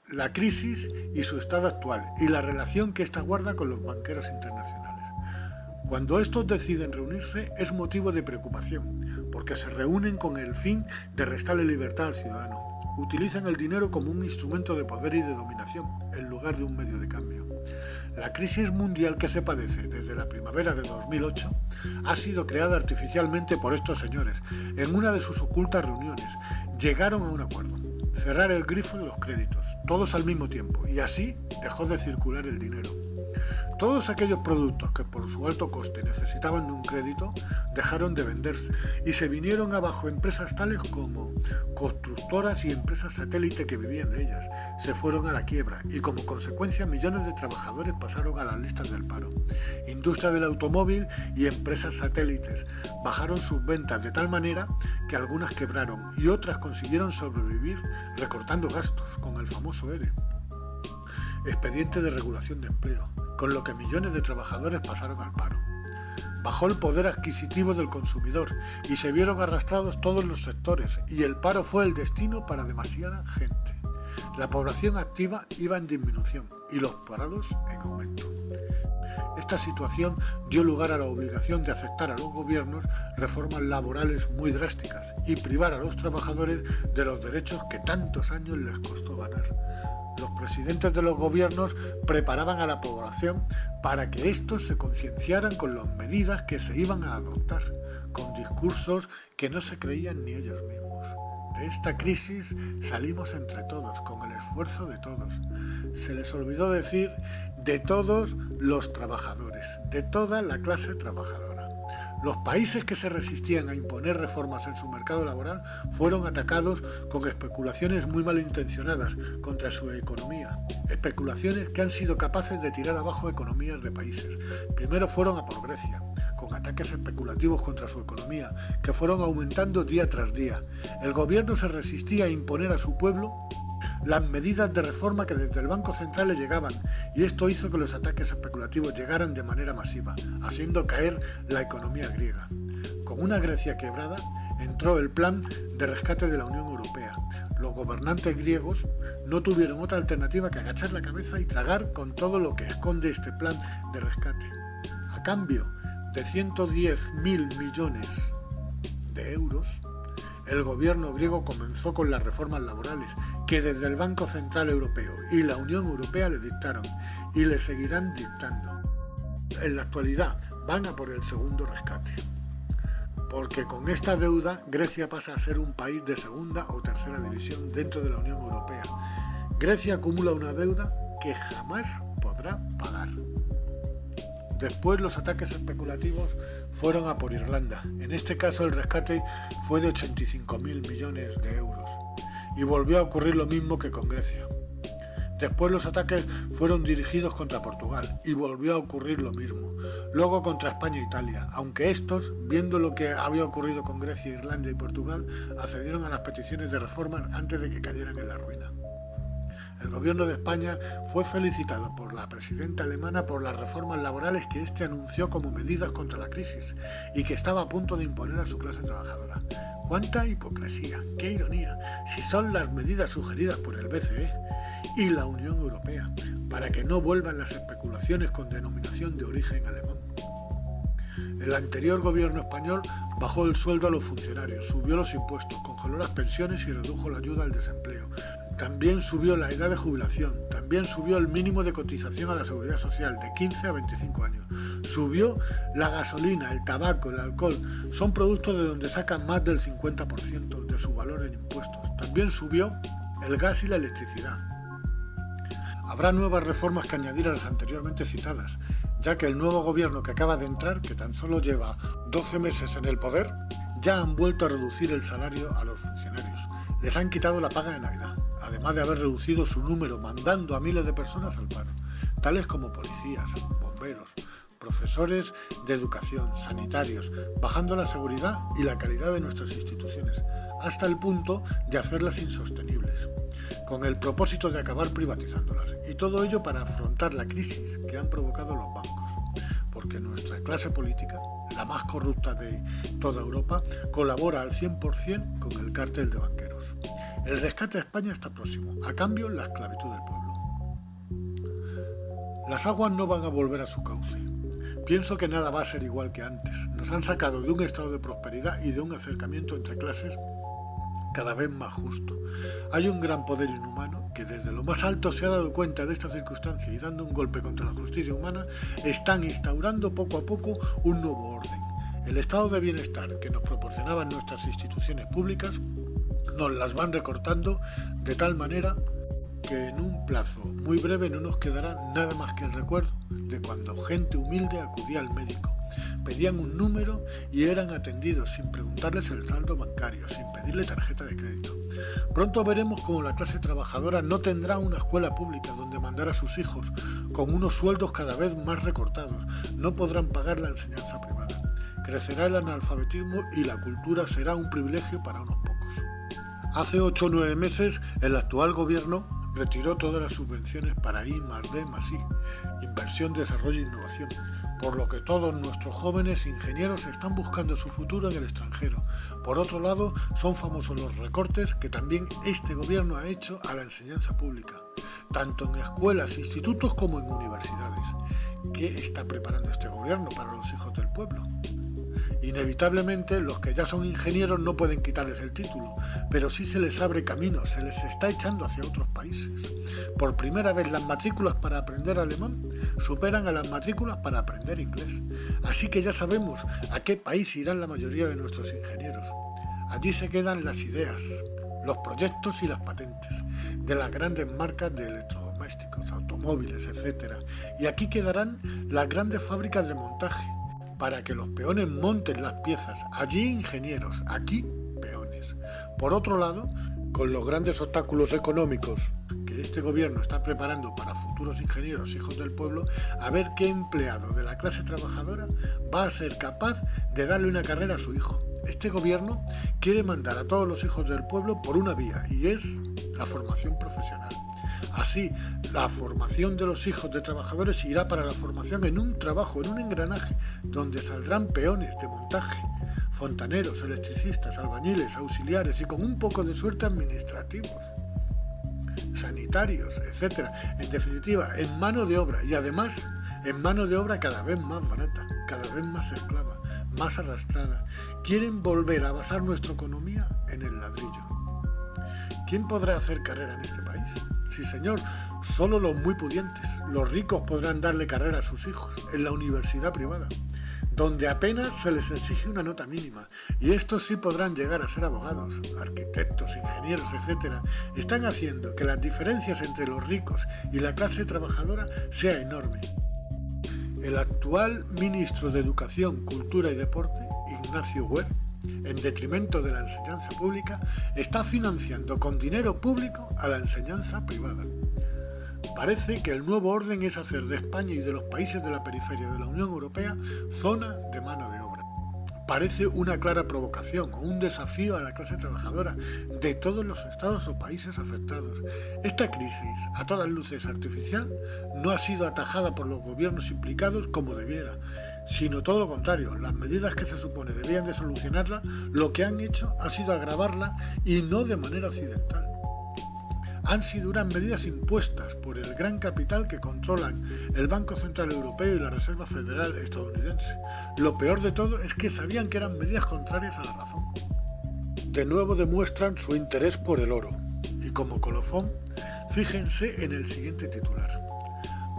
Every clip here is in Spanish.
la crisis y su estado actual, y la relación que ésta guarda con los banqueros internacionales. Cuando estos deciden reunirse es motivo de preocupación, porque se reúnen con el fin de restarle libertad al ciudadano. Utilizan el dinero como un instrumento de poder y de dominación, en lugar de un medio de cambio. La crisis mundial que se padece desde la primavera de 2008 ha sido creada artificialmente por estos señores. En una de sus ocultas reuniones llegaron a un acuerdo: cerrar el grifo de los créditos, todos al mismo tiempo, y así dejó de circular el dinero. Todos aquellos productos que por su alto coste necesitaban de un crédito dejaron de venderse y se vinieron abajo empresas tales como constructoras y empresas satélite que vivían de ellas. Se fueron a la quiebra y como consecuencia millones de trabajadores pasaron a las listas del paro. Industria del automóvil y empresas satélites bajaron sus ventas de tal manera que algunas quebraron y otras consiguieron sobrevivir recortando gastos con el famoso ERE, expediente de regulación de empleo, con lo que millones de trabajadores pasaron al paro. Bajó el poder adquisitivo del consumidor y se vieron arrastrados todos los sectores, y el paro fue el destino para demasiada gente. La población activa iba en disminución y los parados en aumento. Esta situación dio lugar a la obligación de aceptar a los gobiernos reformas laborales muy drásticas y privar a los trabajadores de los derechos que tantos años les costó ganar. Los presidentes de los gobiernos preparaban a la población para que estos se concienciaran con las medidas que se iban a adoptar, con discursos que no se creían ni ellos mismos. De esta crisis salimos entre todos, con el esfuerzo de todos. Se les olvidó decir de todos los trabajadores, de toda la clase trabajadora. Los países que se resistían a imponer reformas en su mercado laboral fueron atacados con especulaciones muy malintencionadas contra su economía. Especulaciones que han sido capaces de tirar abajo economías de países. Primero fueron a por Grecia, con ataques especulativos contra su economía, que fueron aumentando día tras día. El gobierno se resistía a imponer a su pueblo las medidas de reforma que desde el Banco Central le llegaban, y esto hizo que los ataques especulativos llegaran de manera masiva, haciendo caer la economía griega. Con una Grecia quebrada, entró el plan de rescate de la Unión Europea. Los gobernantes griegos no tuvieron otra alternativa que agachar la cabeza y tragar con todo lo que esconde este plan de rescate. A cambio de 110.000 millones de euros, el gobierno griego comenzó con las reformas laborales que desde el Banco Central Europeo y la Unión Europea le dictaron y le seguirán dictando. En la actualidad van a por el segundo rescate, porque con esta deuda Grecia pasa a ser un país de segunda o tercera división dentro de la Unión Europea. Grecia acumula una deuda que jamás podrá pagar. Después los ataques especulativos fueron a por Irlanda. En este caso el rescate fue de 85.000 millones de euros. Y volvió a ocurrir lo mismo que con Grecia. Después los ataques fueron dirigidos contra Portugal y volvió a ocurrir lo mismo. Luego contra España e Italia, aunque estos, viendo lo que había ocurrido con Grecia, Irlanda y Portugal, accedieron a las peticiones de reformas antes de que cayeran en la ruina. El gobierno de España fue felicitado por la presidenta alemana por las reformas laborales que éste anunció como medidas contra la crisis y que estaba a punto de imponer a su clase trabajadora. ¡Cuánta hipocresía! ¡Qué ironía! Si son las medidas sugeridas por el BCE y la Unión Europea para que no vuelvan las especulaciones con denominación de origen alemán. El anterior gobierno español bajó el sueldo a los funcionarios, subió los impuestos, congeló las pensiones y redujo la ayuda al desempleo. También subió la edad de jubilación, también subió el mínimo de cotización a la seguridad social de 15 a 25 años. Subió la gasolina, el tabaco, el alcohol, son productos de donde sacan más del 50% de su valor en impuestos. También subió el gas y la electricidad. Habrá nuevas reformas que añadir a las anteriormente citadas, ya que el nuevo gobierno que acaba de entrar, que tan solo lleva 12 meses en el poder, ya han vuelto a reducir el salario a los funcionarios. Les han quitado la paga de Navidad, además de haber reducido su número, mandando a miles de personas al paro, tales como policías, bomberos, profesores de educación, sanitarios, bajando la seguridad y la calidad de nuestras instituciones, hasta el punto de hacerlas insostenibles, con el propósito de acabar privatizándolas, y todo ello para afrontar la crisis que han provocado los bancos, porque nuestra clase política, la más corrupta de toda Europa, colabora al 100% con el cártel de banqueros. El rescate a España está próximo, a cambio la esclavitud del pueblo. Las aguas no van a volver a su cauce. Pienso que nada va a ser igual que antes. Nos han sacado de un estado de prosperidad y de un acercamiento entre clases cada vez más justo. Hay un gran poder inhumano que desde lo más alto se ha dado cuenta de esta circunstancia y dando un golpe contra la justicia humana, están instaurando poco a poco un nuevo orden. El estado de bienestar que nos proporcionaban nuestras instituciones públicas nos las van recortando de tal manera que en un plazo muy breve no nos quedará nada más que el recuerdo de cuando gente humilde acudía al médico, pedían un número y eran atendidos sin preguntarles el saldo bancario, sin pedirle tarjeta de crédito. Pronto veremos cómo la clase trabajadora no tendrá una escuela pública donde mandar a sus hijos, con unos sueldos cada vez más recortados, no podrán pagar la enseñanza privada. Crecerá el analfabetismo y la cultura será un privilegio para unos pocos. Hace 8 o 9 meses el actual gobierno retiró todas las subvenciones para I+D+I, inversión, desarrollo e innovación, por lo que todos nuestros jóvenes ingenieros están buscando su futuro en el extranjero. Por otro lado, son famosos los recortes que también este gobierno ha hecho a la enseñanza pública, tanto en escuelas, institutos como en universidades. ¿Qué está preparando este gobierno para los hijos del pueblo? Inevitablemente, los que ya son ingenieros no pueden quitarles el título, pero sí se les abre camino, se les está echando hacia otros países. Por primera vez, las matrículas para aprender alemán superan a las matrículas para aprender inglés. Así que ya sabemos a qué país irán la mayoría de nuestros ingenieros. Allí se quedan las ideas, los proyectos y las patentes de las grandes marcas de electrodomésticos, automóviles, etc. Y aquí quedarán las grandes fábricas de montaje, para que los peones monten las piezas. Allí ingenieros, aquí peones. Por otro lado, con los grandes obstáculos económicos que este gobierno está preparando para futuros ingenieros hijos del pueblo, a ver qué empleado de la clase trabajadora va a ser capaz de darle una carrera a su hijo. Este gobierno quiere mandar a todos los hijos del pueblo por una vía, y es la formación profesional. Así, la formación de los hijos de trabajadores irá para la formación en un trabajo, en un engranaje, donde saldrán peones de montaje, fontaneros, electricistas, albañiles, auxiliares y con un poco de suerte administrativos, sanitarios, etc. En definitiva, en mano de obra y además en mano de obra cada vez más barata, cada vez más esclava, más arrastrada. Quieren volver a basar nuestra economía en el ladrillo. ¿Quién podrá hacer carrera en este país? Sí, señor, solo los muy pudientes, los ricos podrán darle carrera a sus hijos en la universidad privada, donde apenas se les exige una nota mínima, y estos sí podrán llegar a ser abogados, arquitectos, ingenieros, etc. Están haciendo que las diferencias entre los ricos y la clase trabajadora sea enorme. El actual ministro de Educación, Cultura y Deporte, Ignacio Wert, en detrimento de la enseñanza pública, está financiando con dinero público a la enseñanza privada. Parece que el nuevo orden es hacer de España y de los países de la periferia de la Unión Europea zona de mano de obra. Parece una clara provocación o un desafío a la clase trabajadora de todos los estados o países afectados. Esta crisis, a todas luces artificial, no ha sido atajada por los gobiernos implicados como debiera, sino todo lo contrario. Las medidas que se supone debían de solucionarla, lo que han hecho ha sido agravarla, y no de manera accidental. Han sido unas medidas impuestas por el gran capital que controlan el Banco Central Europeo y la Reserva Federal estadounidense. Lo peor de todo es que sabían que eran medidas contrarias a la razón. De nuevo demuestran su interés por el oro. Y como colofón, fíjense en el siguiente titular.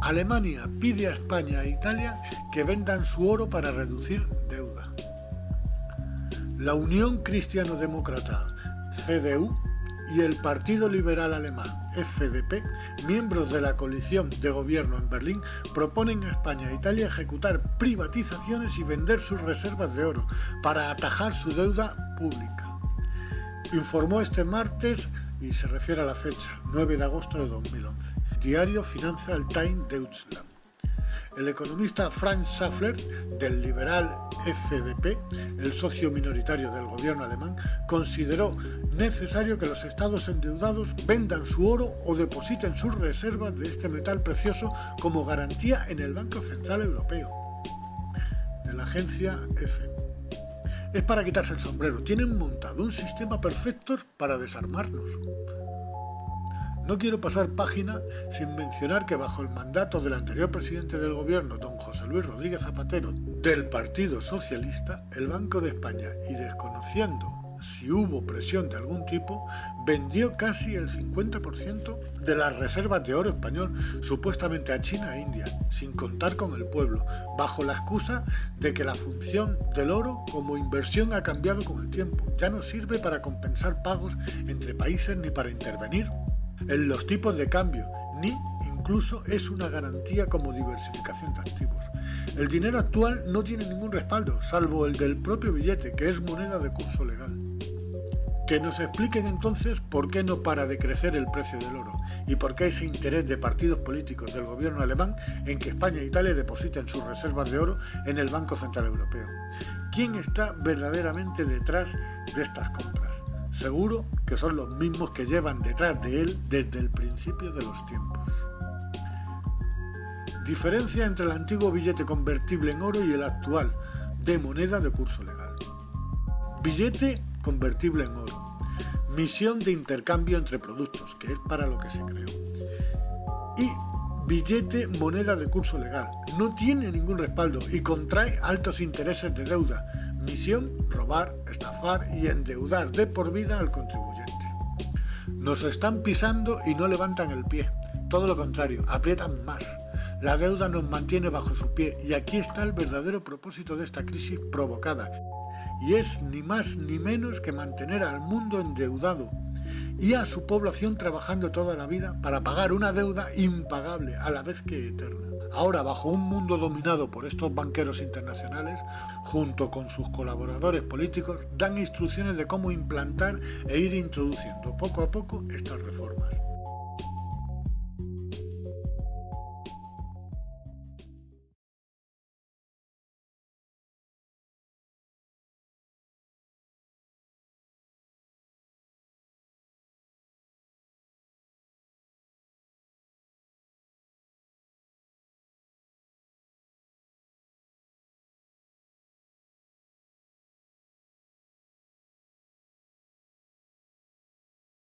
Alemania pide a España e Italia que vendan su oro para reducir deuda. La Unión Cristiano-Demócrata, CDU, y el Partido Liberal Alemán, FDP, miembros de la coalición de gobierno en Berlín, proponen a España e Italia ejecutar privatizaciones y vender sus reservas de oro para atajar su deuda pública. Informó este martes, y se refiere a la fecha, 9 de agosto de 2011, diario Financial Times Deutschland. El economista Franz Schaffler, del liberal FDP, el socio minoritario del gobierno alemán, consideró necesario que los estados endeudados vendan su oro o depositen sus reservas de este metal precioso como garantía en el Banco Central Europeo, de la agencia EFE. es para quitarse el sombrero. Tienen montado un sistema perfecto para desarmarnos. No quiero pasar página sin mencionar que bajo el mandato del anterior presidente del gobierno, don José Luis Rodríguez Zapatero, del Partido Socialista, el Banco de España, y desconociendo si hubo presión de algún tipo, vendió casi el 50% de las reservas de oro español, supuestamente a China e India, sin contar con el pueblo, bajo la excusa de que la función del oro como inversión ha cambiado con el tiempo. Ya no sirve para compensar pagos entre países ni para intervenir en los tipos de cambio, ni incluso es una garantía como diversificación de activos. El dinero actual no tiene ningún respaldo, salvo el del propio billete, que es moneda de curso legal. Que nos expliquen entonces por qué no para de crecer el precio del oro y por qué ese interés de partidos políticos del gobierno alemán en que España e Italia depositen sus reservas de oro en el Banco Central Europeo. ¿Quién está verdaderamente detrás de estas compras? Seguro que son los mismos que llevan detrás de él desde el principio de los tiempos. Diferencia entre el antiguo billete convertible en oro y el actual, de moneda de curso legal. Billete convertible en oro. Misión de intercambio entre productos, que es para lo que se creó. Y billete moneda de curso legal. No tiene ningún respaldo y contrae altos intereses de deuda. Misión, robar, estafar y endeudar de por vida al contribuyente. Nos están pisando y no levantan el pie. Todo lo contrario, aprietan más. La deuda nos mantiene bajo su pie y aquí está el verdadero propósito de esta crisis provocada. Y es ni más ni menos que mantener al mundo endeudado y a su población trabajando toda la vida para pagar una deuda impagable a la vez que eterna. Ahora, bajo un mundo dominado por estos banqueros internacionales, junto con sus colaboradores políticos, dan instrucciones de cómo implantar e ir introduciendo poco a poco estas reformas.